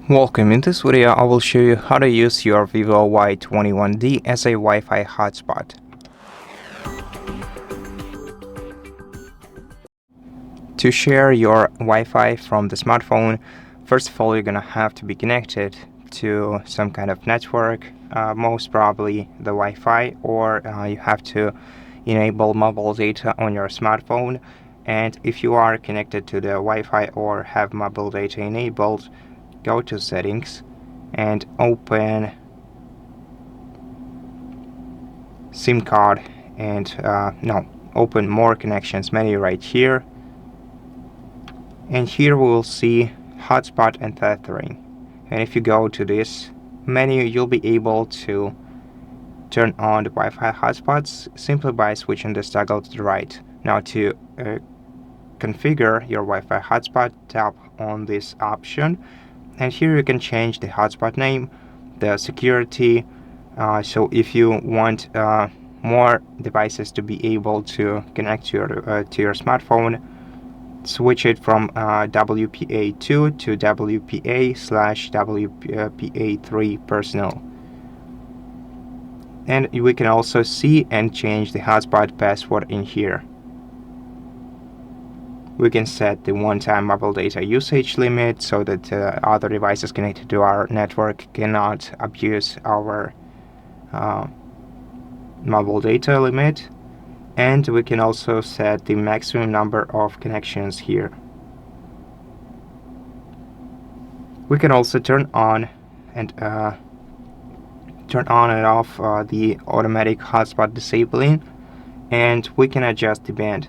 Welcome. In this video, I will show you how to use your VIVO Y21D as a Wi-Fi hotspot. To share your Wi-Fi from the smartphone, first of all, you're gonna have to be connected to some kind of network, most probably the Wi-Fi, or you have to enable mobile data on your smartphone. And if you are connected to the Wi-Fi or have mobile data enabled, go to settings and open SIM card and open more connections menu right here, and here we will see hotspot and tethering. And if you go to this menu, you'll be able to turn on the Wi-Fi hotspots simply by switching this toggle to the right. Now to configure your Wi-Fi hotspot, tap on this option, and here you can change the hotspot name, the security. So if you want more devices to be able to connect to your smartphone, switch it from WPA2 to WPA/WPA3 personal. And we can also see and change the hotspot password in here. We can set the one-time mobile data usage limit so that other devices connected to our network cannot abuse our mobile data limit. And we can also set the maximum number of connections here. We can also turn on and off the automatic hotspot disabling, and we can adjust the band.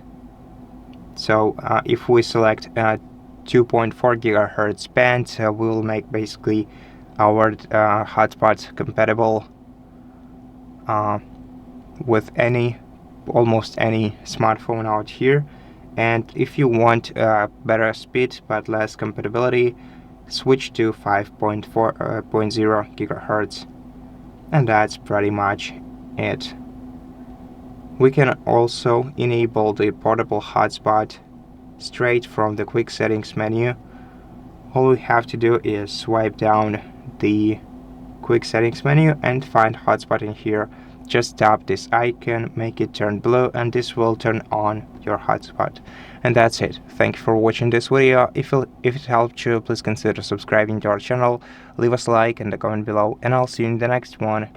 So if we select 2.4 GHz band, we will make basically our hotspot compatible with almost any smartphone out here. And if you want better speed but less compatibility, switch to 5.0 GHz. And that's pretty much it. We can also enable the portable hotspot straight from the quick settings menu. All we have to do is swipe down the quick settings menu and find hotspot in here. Just tap this icon, make it turn blue, and this will turn on your hotspot. And that's it. Thank you for watching this video. If it helped you, please consider subscribing to our channel, leave us a like and a comment below, and I'll see you in the next one.